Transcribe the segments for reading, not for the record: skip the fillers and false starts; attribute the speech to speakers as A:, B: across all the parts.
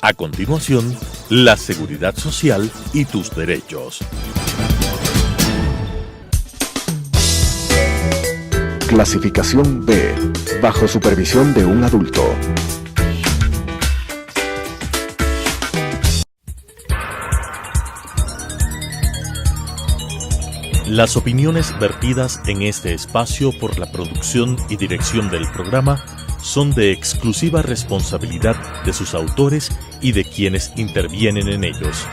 A: A continuación, la seguridad social y tus derechos.
B: Clasificación B, bajo supervisión de un adulto.
A: Las opiniones vertidas en este espacio por la producción y dirección del programa son de exclusiva responsabilidad de sus autores y de quienes intervienen en ellos.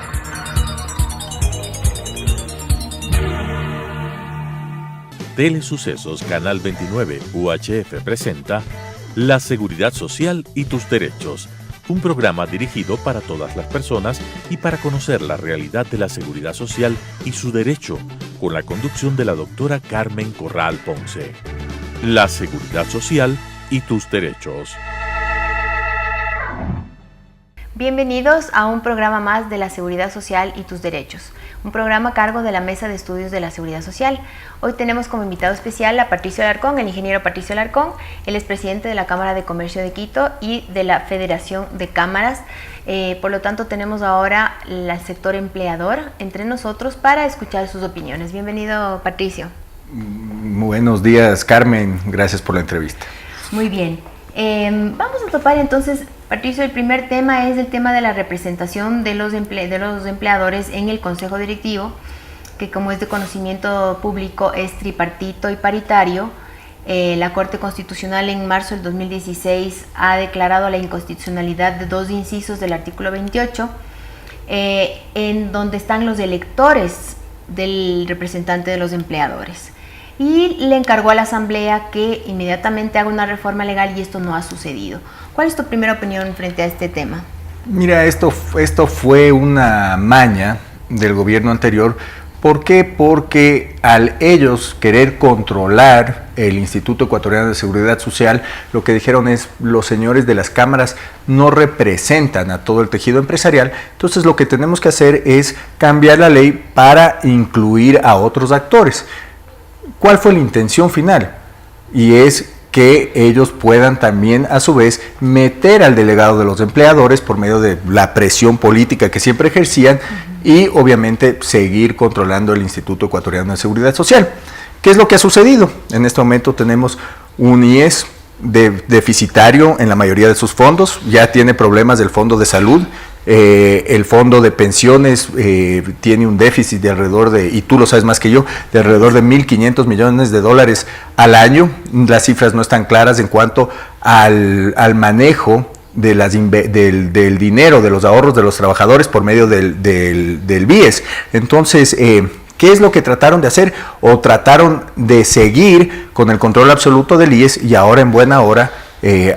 A: Telesucesos Canal 29 UHF presenta La Seguridad Social y tus Derechos, un programa dirigido para todas las personas y para conocer la realidad de la seguridad social y su derecho, con la conducción de la doctora Carmen Corral Ponce. La Seguridad Social y tus Derechos.
C: Bienvenidos a un programa más de la Seguridad Social y tus Derechos, un programa a cargo de la Mesa de Estudios de la Seguridad Social. Hoy tenemos como invitado especial a Patricio Alarcón, el ingeniero Patricio Alarcón. Él es presidente de la Cámara de Comercio de Quito y de la Federación de Cámaras. Por lo tanto, tenemos ahora el sector empleador entre nosotros para escuchar sus opiniones. Bienvenido, Patricio.
D: Buenos días, Carmen. Gracias por la entrevista.
C: Muy bien. Vamos a topar entonces, Patricio, el primer tema es el tema de la representación de los empleadores en el Consejo Directivo, que como es de conocimiento público es tripartito y paritario. La Corte Constitucional en marzo del 2016 ha declarado la inconstitucionalidad de dos incisos del artículo 28, en donde están los electores del representante de los empleadores. Y le encargó a la Asamblea que inmediatamente haga una reforma legal y esto no ha sucedido. ¿Cuál es tu primera opinión frente a este tema?
D: Mira, esto fue una maña del gobierno anterior. ¿Por qué? Porque al ellos querer controlar el Instituto Ecuatoriano de Seguridad Social, lo que dijeron es: los señores de las cámaras no representan a todo el tejido empresarial, entonces lo que tenemos que hacer es cambiar la ley para incluir a otros actores. ¿Cuál fue la intención final? Y es que ellos puedan también, a su vez, meter al delegado de los empleadores por medio de la presión política que siempre ejercían y, obviamente, seguir controlando el Instituto Ecuatoriano de Seguridad Social. ¿Qué es lo que ha sucedido? En este momento tenemos un IES deficitario en la mayoría de sus fondos, ya tiene problemas del Fondo de Salud. El fondo de pensiones tiene un déficit de alrededor de, y tú lo sabes más que yo, de alrededor de $1.500 millones al año. Las cifras no están claras en cuanto al manejo de del dinero, de los ahorros de los trabajadores por medio del BIES. Entonces, ¿qué es lo que trataron de hacer? O trataron de seguir con el control absoluto del IES y ahora en buena hora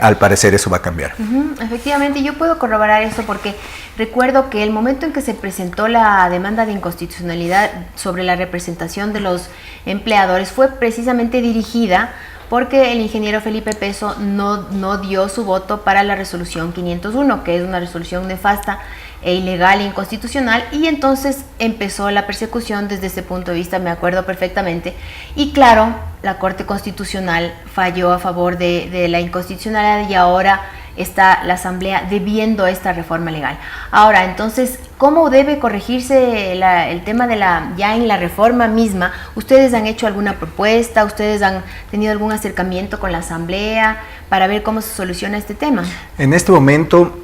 D: al parecer eso va a cambiar.
C: Efectivamente, yo puedo corroborar eso porque recuerdo que el momento en que se presentó la demanda de inconstitucionalidad sobre la representación de los empleadores fue precisamente dirigida porque el ingeniero Felipe Peso no dio su voto para la resolución 501, que es una resolución nefasta e ilegal e inconstitucional, y entonces empezó la persecución desde ese punto de vista, me acuerdo perfectamente, y claro, la Corte Constitucional falló a favor de la inconstitucionalidad y ahora está la Asamblea debiendo esta reforma legal. Ahora, entonces, ¿cómo debe corregirse el tema de ya en la reforma misma? ¿Ustedes han hecho alguna propuesta? ¿Ustedes han tenido algún acercamiento con la Asamblea para ver cómo se soluciona este tema?
D: En este momento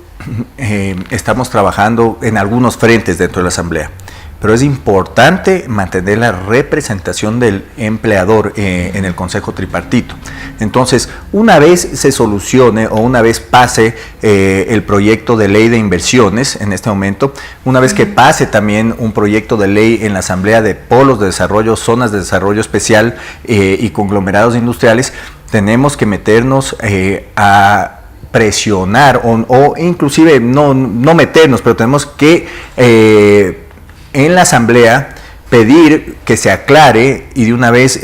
D: estamos trabajando en algunos frentes dentro de la Asamblea, pero es importante mantener la representación del empleador en el Consejo Tripartito. Entonces, una vez se solucione o una vez pase el proyecto de ley de inversiones en este momento, una vez que pase también un proyecto de ley en la Asamblea de polos de desarrollo, zonas de desarrollo especial y conglomerados industriales, tenemos que meternos a presionar o inclusive no meternos, pero tenemos que en la Asamblea pedir que se aclare y de una vez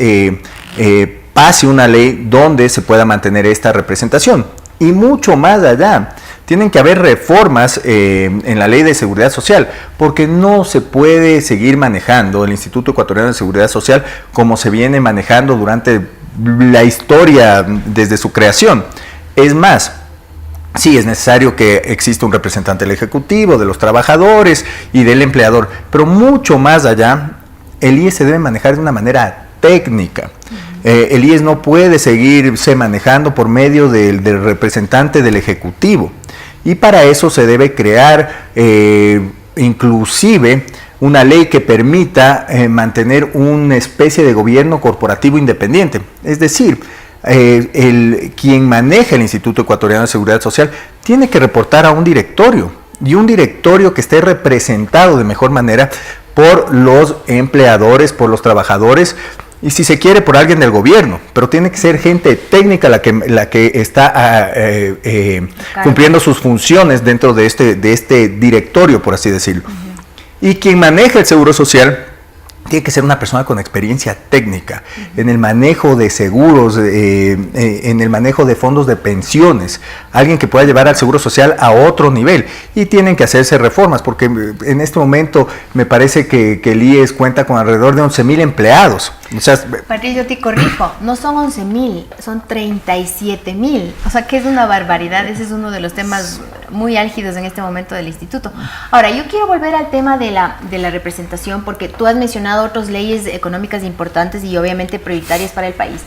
D: pase una ley donde se pueda mantener esta representación. Y mucho más allá, tienen que haber reformas en la Ley de Seguridad Social, porque no se puede seguir manejando el Instituto Ecuatoriano de Seguridad Social como se viene manejando durante la historia desde su creación. Es más, Sí, es necesario que exista un representante del Ejecutivo, de los trabajadores y del empleador, pero mucho más allá, el IES se debe manejar de una manera técnica. El IES no puede seguirse manejando por medio del representante del Ejecutivo, y para eso se debe crear inclusive una ley que permita mantener una especie de gobierno corporativo independiente, es decir, quien maneja el Instituto Ecuatoriano de Seguridad Social tiene que reportar a un directorio, y un directorio que esté representado de mejor manera por los empleadores, por los trabajadores, y si se quiere por alguien del gobierno, pero tiene que ser gente técnica la que está cumpliendo sus funciones dentro de este directorio, por así decirlo. Y quien maneja el Seguro Social tiene que ser una persona con experiencia técnica en el manejo de seguros, en el manejo de fondos de pensiones, alguien que pueda llevar al Seguro Social a otro nivel, y tienen que hacerse reformas, porque en este momento me parece que el IES cuenta con alrededor de 11,000 empleados. O sea,
C: Patricio, te corrijo, no son 11,000, son 37,000, o sea que es una barbaridad. Ese es uno de los temas muy álgidos en este momento del instituto. Ahora, yo quiero volver al tema de la representación, porque tú has mencionado otras leyes económicas importantes y obviamente prioritarias para el país,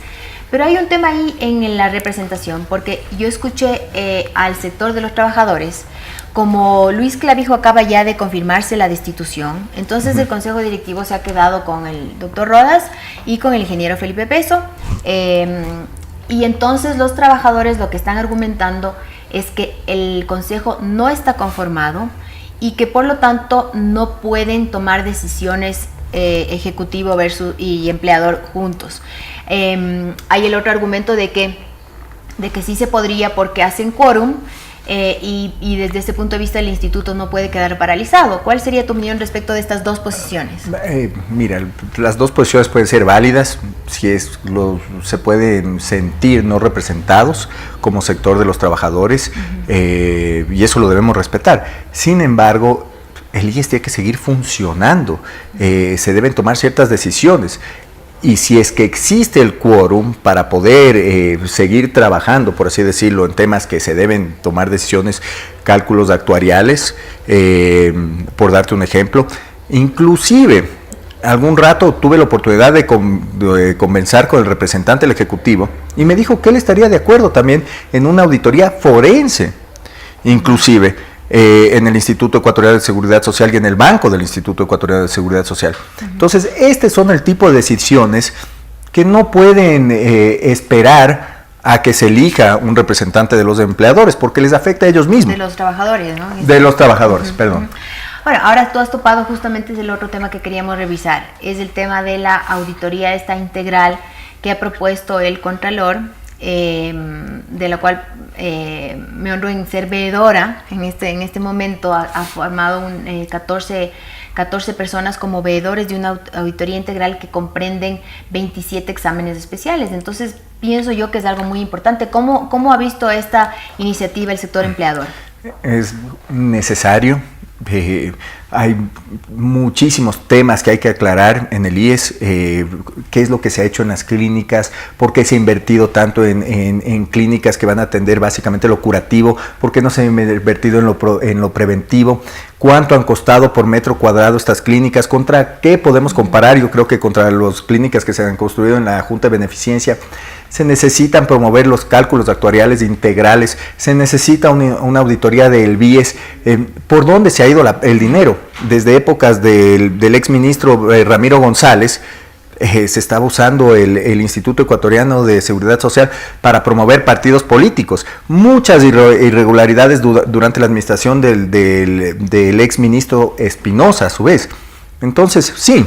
C: pero hay un tema ahí en la representación, porque yo escuché al sector de los trabajadores, como Luis Clavijo acaba ya de confirmarse la destitución, entonces el Consejo Directivo se ha quedado con el doctor Rodas y con el ingeniero Felipe Peso, y entonces los trabajadores lo que están argumentando es que el Consejo no está conformado y que por lo tanto no pueden tomar decisiones ejecutivo y empleador juntos. Hay el otro argumento de que sí se podría porque hacen quórum, y desde ese punto de vista el instituto no puede quedar paralizado. ¿Cuál sería tu opinión respecto de estas dos posiciones?
D: Mira, las dos posiciones pueden ser válidas si se pueden sentir no representados como sector de los trabajadores, y eso lo debemos respetar. Sin embargo, el IES tiene que seguir funcionando, se deben tomar ciertas decisiones. Y si es que existe el quórum para poder seguir trabajando, por así decirlo, en temas que se deben tomar decisiones, cálculos actuariales, por darte un ejemplo, inclusive algún rato tuve la oportunidad de conversar con el representante del Ejecutivo y me dijo que él estaría de acuerdo también en una auditoría forense, inclusive en el Instituto Ecuatoriano de Seguridad Social y en el Banco del Instituto Ecuatoriano de Seguridad Social. Entonces, estos son el tipo de decisiones que no pueden esperar a que se elija un representante de los empleadores, porque les afecta a ellos mismos.
C: De los trabajadores, ¿no?
D: De los trabajadores, perdón.
C: Bueno, ahora tú has topado justamente el otro tema que queríamos revisar, es el tema de la auditoría esta integral que ha propuesto el Contralor, de la cual me honro en ser veedora en este momento. Ha formado 14 personas como veedores de una auditoría integral que comprenden 27 exámenes especiales. Entonces pienso yo que es algo muy importante. ¿Cómo ha visto esta iniciativa el sector empleador?
D: Es necesario. Hay muchísimos temas que hay que aclarar en el IES, qué es lo que se ha hecho en las clínicas, por qué se ha invertido tanto en clínicas que van a atender básicamente lo curativo, por qué no se ha invertido en lo preventivo, cuánto han costado por metro cuadrado estas clínicas, contra qué podemos comparar. Yo creo que contra las clínicas que se han construido en la Junta de Beneficencia. Se necesitan promover los cálculos actuariales integrales, se necesita una auditoría del BIES, por dónde se ha ido el dinero. Desde épocas del exministro Ramiro González, se estaba usando el Instituto Ecuatoriano de Seguridad Social para promover partidos políticos. Muchas irregularidades durante la administración del exministro Espinosa, a su vez. Entonces, sí,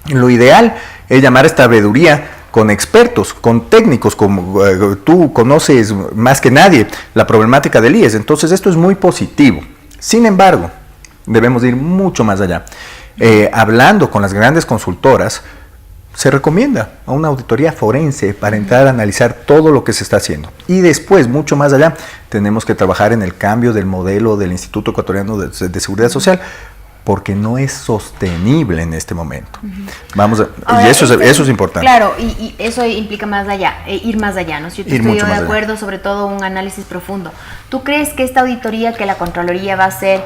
D: lo ideal es llamar a esta veeduría con expertos, con técnicos, como tú conoces más que nadie la problemática del IES. Entonces esto es muy positivo. Sin embargo, debemos ir mucho más allá. Hablando con las grandes consultoras, se recomienda a una auditoría forense para entrar a analizar todo lo que se está haciendo. Y después, mucho más allá, tenemos que trabajar en el cambio del modelo del Instituto Ecuatoriano de Seguridad Social, porque no es sostenible en este momento.
C: Ahora,
D: y eso es importante.
C: Claro, y eso implica más allá, ir más allá, ¿no? Yo estoy de acuerdo, sobre todo un análisis profundo. ¿Tú crees que esta auditoría que la Contraloría va a hacer,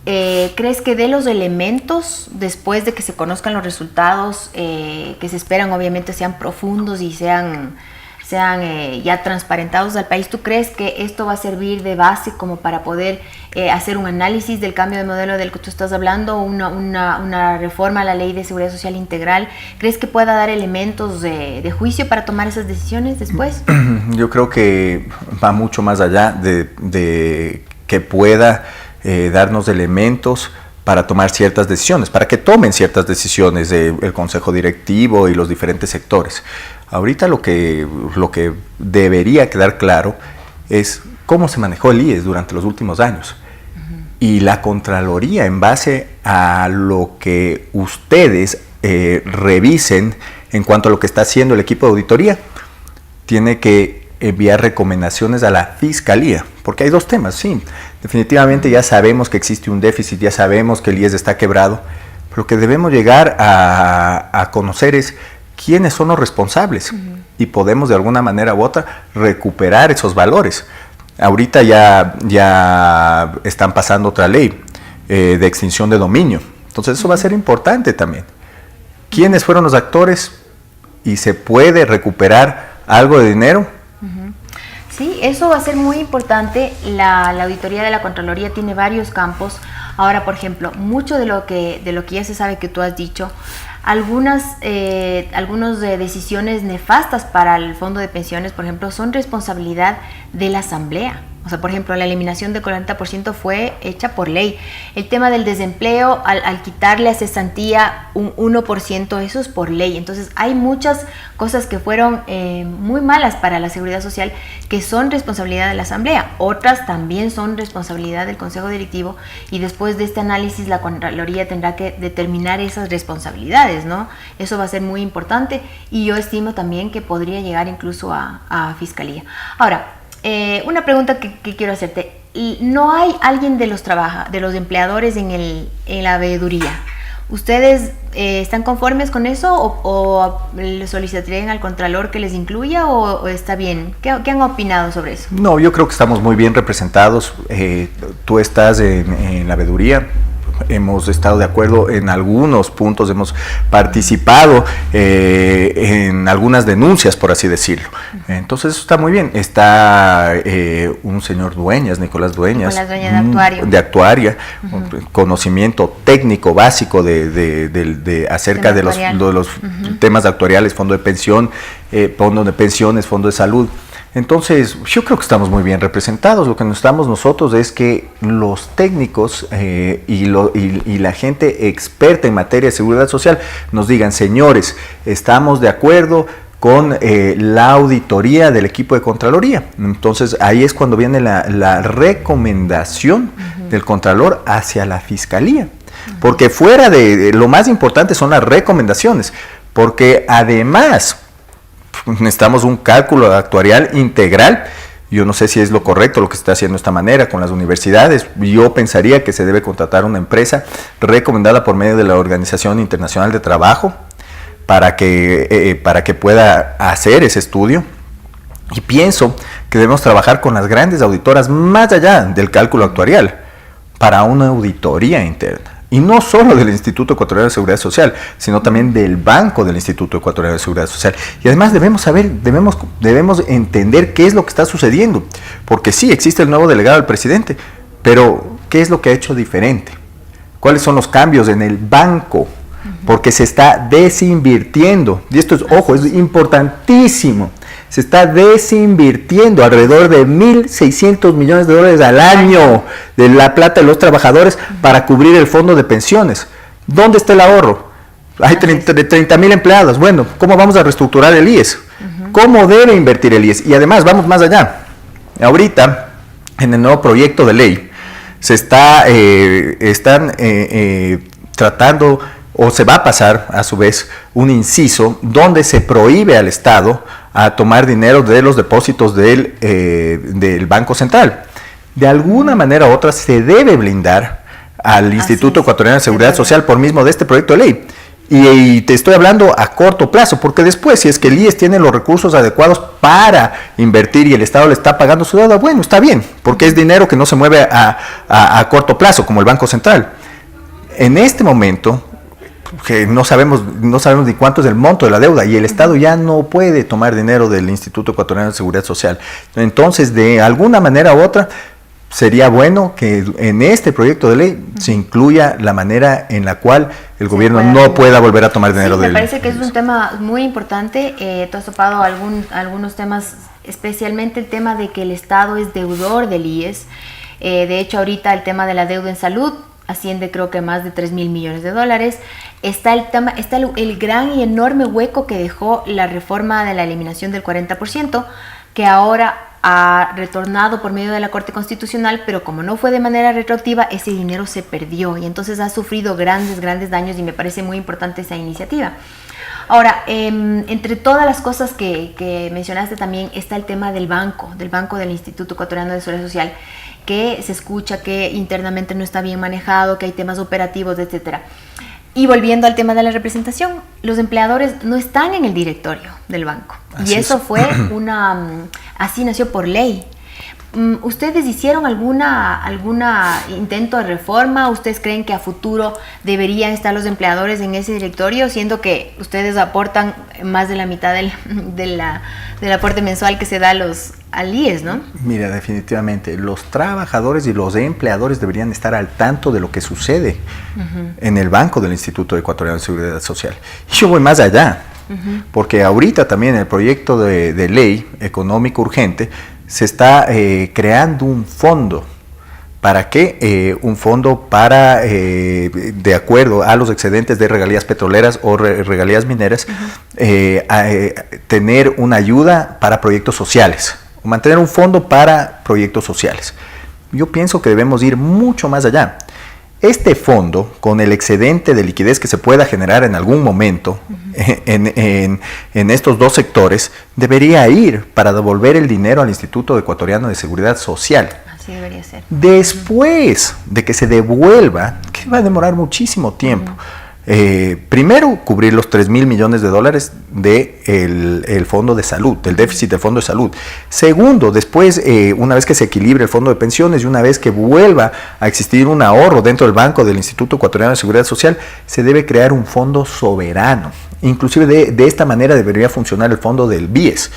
C: crees que de los elementos, después de que se conozcan los resultados, que se esperan obviamente sean profundos y sean ya transparentados al país, ¿tú crees que esto va a servir de base como para poder hacer un análisis del cambio de modelo del que tú estás hablando, una reforma a la Ley de Seguridad Social Integral? ¿Crees que pueda dar elementos de juicio para tomar esas decisiones después?
D: Yo creo que va mucho más allá de que pueda darnos elementos para tomar ciertas decisiones, para que tomen ciertas decisiones el Consejo Directivo y los diferentes sectores. Ahorita lo que debería quedar claro es cómo se manejó el IES durante los últimos años. Y la Contraloría, en base a lo que ustedes revisen en cuanto a lo que está haciendo el equipo de auditoría, tiene que enviar recomendaciones a la Fiscalía, porque hay dos temas, sí. Definitivamente ya sabemos que existe un déficit, ya sabemos que el IES está quebrado, pero lo que debemos llegar a conocer es quiénes son los responsables y podemos de alguna manera u otra recuperar esos valores. Ahorita ya están pasando otra ley de extinción de dominio, entonces eso va a ser importante también. ¿Quiénes fueron los actores y se puede recuperar algo de dinero?
C: Sí, eso va a ser muy importante. La auditoría de la Contraloría tiene varios campos. Ahora, por ejemplo, mucho de lo que ya se sabe que tú has dicho, algunas decisiones nefastas para el fondo de pensiones, por ejemplo, son responsabilidad de la Asamblea. O sea, por ejemplo, la eliminación del 40% fue hecha por ley. El tema del desempleo, al quitarle a cesantía un 1%, eso es por ley. Entonces, hay muchas cosas que fueron muy malas para la seguridad social que son responsabilidad de la Asamblea. Otras también son responsabilidad del Consejo Directivo y después de este análisis la Contraloría tendrá que determinar esas responsabilidades, ¿no? Eso va a ser muy importante y yo estimo también que podría llegar incluso a Fiscalía. Ahora, una pregunta que quiero hacerte. ¿No hay alguien de los empleadores en la veeduría? ¿Ustedes están conformes con eso o le solicitarían al Contralor que les incluya o está bien? ¿Qué han opinado sobre eso?
D: No, yo creo que estamos muy bien representados. Tú estás en la veeduría. Hemos estado de acuerdo en algunos puntos, hemos participado en algunas denuncias, por así decirlo. Entonces eso está muy bien. Está un señor Dueñas, Nicolás Dueñas de actuaria, conocimiento técnico básico acerca de los temas actuariales, fondo de pensión, fondo de pensiones, fondo de salud. Entonces, yo creo que estamos muy bien representados. Lo que necesitamos nosotros es que los técnicos y la gente experta en materia de seguridad social nos digan, señores, estamos de acuerdo con la auditoría del equipo de Contraloría. Entonces, ahí es cuando viene la recomendación del Contralor hacia la Fiscalía. Porque fuera de lo más importante son las recomendaciones, porque además necesitamos un cálculo actuarial integral. Yo no sé si es lo correcto lo que se está haciendo de esta manera con las universidades. Yo pensaría que se debe contratar una empresa recomendada por medio de la Organización Internacional de Trabajo para que pueda hacer ese estudio. Y pienso que debemos trabajar con las grandes auditoras más allá del cálculo actuarial para una auditoría interna. Y no solo del Instituto Ecuatoriano de Seguridad Social, sino también del Banco del Instituto Ecuatoriano de Seguridad Social. Y además debemos entender qué es lo que está sucediendo. Porque sí, existe el nuevo delegado del presidente, pero ¿qué es lo que ha hecho diferente? ¿Cuáles son los cambios en el banco? Porque se está desinvirtiendo. Y esto es, ojo, es importantísimo. Se está desinvirtiendo alrededor de $1.600 millones al año de la plata de los trabajadores para cubrir el fondo de pensiones. ¿Dónde está el ahorro? Hay 30.000 empleados. Bueno, ¿cómo vamos a reestructurar el IES? ¿Cómo debe invertir el IES? Y además, vamos más allá. Ahorita, en el nuevo proyecto de ley, se están tratando, o se va a pasar a su vez, un inciso donde se prohíbe al Estado a tomar dinero de los depósitos del Banco Central. De alguna manera u otra se debe blindar al Instituto Ecuatoriano de Seguridad Social por mismo de este proyecto de ley. Y te estoy hablando a corto plazo, porque después, si es que el IES tiene los recursos adecuados para invertir y el Estado le está pagando su deuda, bueno, está bien, porque es dinero que no se mueve a corto plazo, como el Banco Central. En este momento, que no sabemos ni cuánto es el monto de la deuda, y el Estado ya no puede tomar dinero del Instituto Ecuatoriano de Seguridad Social. Entonces, de alguna manera u otra, sería bueno que en este proyecto de ley se incluya la manera en la cual el gobierno no pueda volver a tomar dinero del...
C: Me parece que es un tema muy importante. Tú has topado algunos temas, especialmente el tema de que el Estado es deudor del IES. De hecho, ahorita el tema de la deuda en salud asciende creo que a más de 3.000 millones de dólares. Está el gran y enorme hueco que dejó la reforma de la eliminación del 40%, que ahora ha retornado por medio de la Corte Constitucional, pero como no fue de manera retroactiva, ese dinero se perdió y entonces ha sufrido grandes daños, y me parece muy importante esa iniciativa. Ahora, entre todas las cosas que mencionaste también está el tema del banco del Instituto Ecuatoriano de Seguridad Social, que se escucha que internamente no está bien manejado, que hay temas operativos, etcétera. Y volviendo al tema de la representación, los empleadores no están en el directorio del banco. Así y eso fue así nació por ley. ¿Ustedes hicieron alguna intento de reforma? ¿Ustedes creen que a futuro deberían estar los empleadores en ese directorio, siendo que ustedes aportan más de la mitad del aporte mensual que se da al IES, ¿no?
D: Mira, definitivamente, los trabajadores y los empleadores deberían estar al tanto de lo que sucede en el banco del Instituto Ecuatoriano de Seguridad Social. Y yo voy más allá, porque ahorita también el proyecto de ley económico urgente se está creando un fondo. ¿Para qué? Un fondo para, de acuerdo a los excedentes de regalías petroleras o regalías mineras, tener una ayuda para proyectos sociales, mantener un fondo para proyectos sociales. Yo pienso que debemos ir mucho más allá. Este fondo, con el excedente de liquidez que se pueda generar en algún momento en estos dos sectores, debería ir para devolver el dinero al Instituto Ecuatoriano de Seguridad Social.
C: Así debería ser.
D: Después de que se devuelva, que va a demorar muchísimo tiempo, primero cubrir los 3.000 millones de dólares del fondo de salud, del déficit del fondo de salud. Segundo, después, una vez que se equilibre el fondo de pensiones y una vez que vuelva a existir un ahorro dentro del banco del Instituto Ecuatoriano de Seguridad Social, se debe crear un fondo soberano. Inclusive de esta manera debería funcionar el fondo del BIES,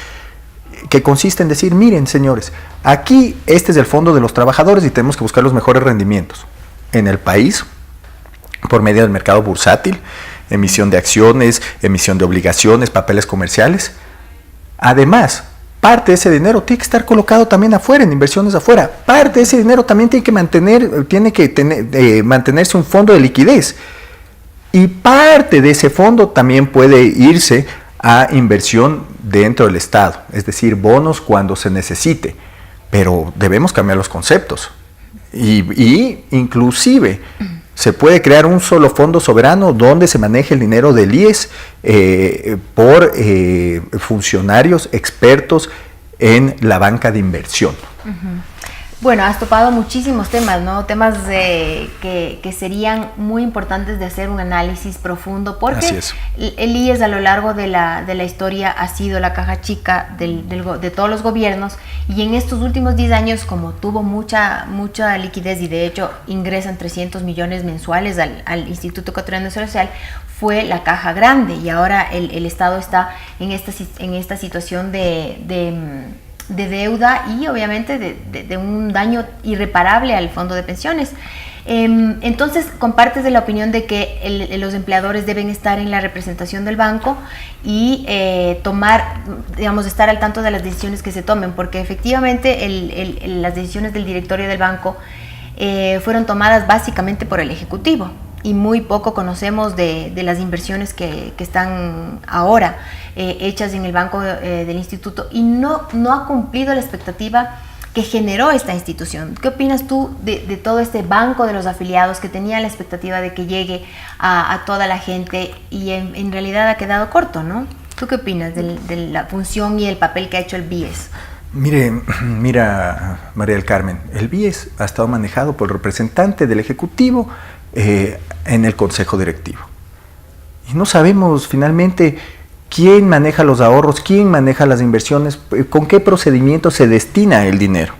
D: que consiste en decir, miren señores, aquí este es el fondo de los trabajadores y tenemos que buscar los mejores rendimientos en el país, por medio del mercado bursátil, emisión de acciones, emisión de obligaciones, papeles comerciales. Además, parte de ese dinero tiene que estar colocado también afuera, en inversiones afuera. Parte de ese dinero también tiene que mantenerse un fondo de liquidez. Y parte de ese fondo también puede irse a inversión dentro del Estado, es decir, bonos cuando se necesite. Pero debemos cambiar los conceptos. Y inclusive se puede crear un solo fondo soberano donde se maneje el dinero del IES por funcionarios expertos en la banca de inversión.
C: Bueno, has topado muchísimos temas, ¿no? Temas que serían muy importantes de hacer un análisis profundo, porque el IES a lo largo de la historia ha sido la caja chica de todos los gobiernos, y en estos últimos 10 años, como tuvo mucha liquidez y de hecho ingresan 300 millones mensuales al Instituto Ecuatoriano de Seguridad Social, fue la caja grande, y ahora el Estado está en esta situación de deuda y obviamente de un daño irreparable al fondo de pensiones. Entonces, compartes de la opinión de que los empleadores deben estar en la representación del banco y estar al tanto de las decisiones que se tomen, porque efectivamente las decisiones del directorio del banco fueron tomadas básicamente por el Ejecutivo, y muy poco conocemos de las inversiones que están ahora hechas en el banco del instituto, y no ha cumplido la expectativa que generó esta institución. ¿Qué opinas tú de todo este banco de los afiliados que tenía la expectativa de que llegue a toda la gente y en realidad ha quedado corto, ¿no? ¿Tú qué opinas de la función y el papel que ha hecho el BIES?
D: Mira, María del Carmen, el BIES ha estado manejado por el representante del Ejecutivo en el Consejo Directivo. Y no sabemos finalmente quién maneja los ahorros, quién maneja las inversiones, con qué procedimiento se destina el dinero.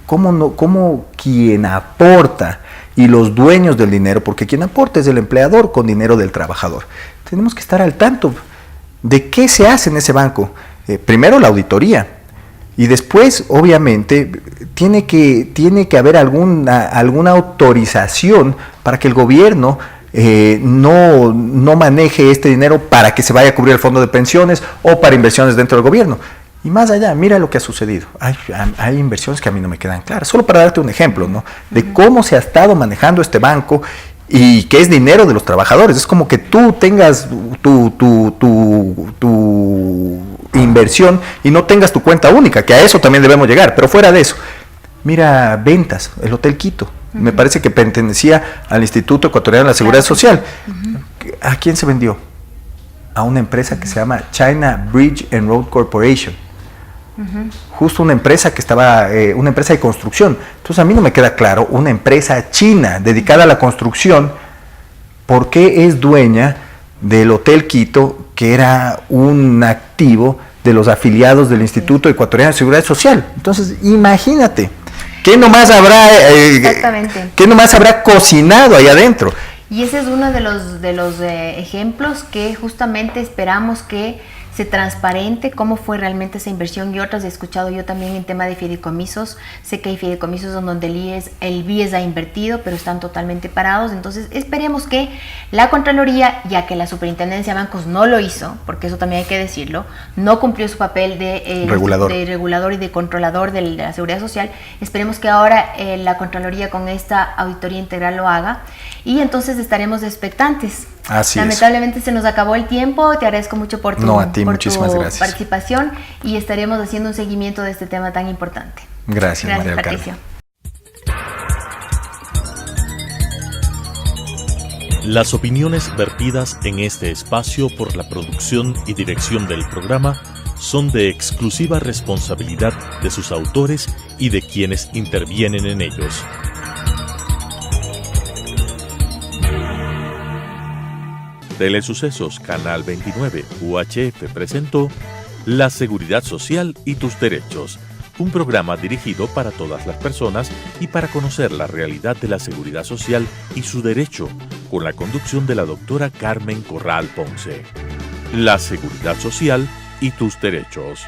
D: ¿Cómo quien aporta y los dueños del dinero, porque quien aporta es el empleador con dinero del trabajador? Tenemos que estar al tanto de qué se hace en ese banco. Primero la auditoría. Y después, obviamente, tiene que haber alguna autorización para que el gobierno no maneje este dinero para que se vaya a cubrir el fondo de pensiones o para inversiones dentro del gobierno. Y más allá, mira lo que ha sucedido. Hay inversiones que a mí no me quedan claras. Solo para darte un ejemplo, ¿no? De cómo se ha estado manejando este banco y que es dinero de los trabajadores. Es como que tú tengas tu inversión y no tengas tu cuenta única, que a eso también debemos llegar. Pero fuera de eso, mira Ventas, el Hotel Quito. Me parece que pertenecía al Instituto Ecuatoriano de la Seguridad Social. ¿A quién se vendió? A una empresa que se llama China Bridge and Road Corporation. Justo una empresa que estaba, una empresa de construcción. Entonces a mí no me queda claro, una empresa china dedicada a la construcción, ¿por qué es dueña del Hotel Quito, que era un activo de los afiliados del Instituto Ecuatoriano de Seguridad Social? Entonces imagínate, ¿qué nomás habrá cocinado ahí adentro?
C: Y ese es uno de los ejemplos que justamente esperamos que se transparente cómo fue realmente esa inversión, y otras he escuchado yo también en tema de fideicomisos. Sé que hay fideicomisos donde el BIES ha invertido, pero están totalmente parados. Entonces esperemos que la Contraloría, ya que la Superintendencia de Bancos no lo hizo, porque eso también hay que decirlo, no cumplió su papel de regulador y de controlador de la Seguridad Social, esperemos que ahora la Contraloría con esta auditoría integral lo haga, y entonces estaremos expectantes.
D: Así
C: Lamentablemente se nos acabó el tiempo. Te agradezco mucho por tu
D: muchísimas gracias.
C: Participación, y estaremos haciendo un seguimiento de este tema tan importante.
D: Gracias María del Carmen.
A: Las opiniones vertidas en este espacio por la producción y dirección del programa son de exclusiva responsabilidad de sus autores y de quienes intervienen en ellos. Telesucesos Canal 29 UHF presentó La Seguridad Social y tus Derechos, un programa dirigido para todas las personas y para conocer la realidad de la seguridad social y su derecho, con la conducción de la doctora Carmen Corral Ponce. La Seguridad Social y tus Derechos.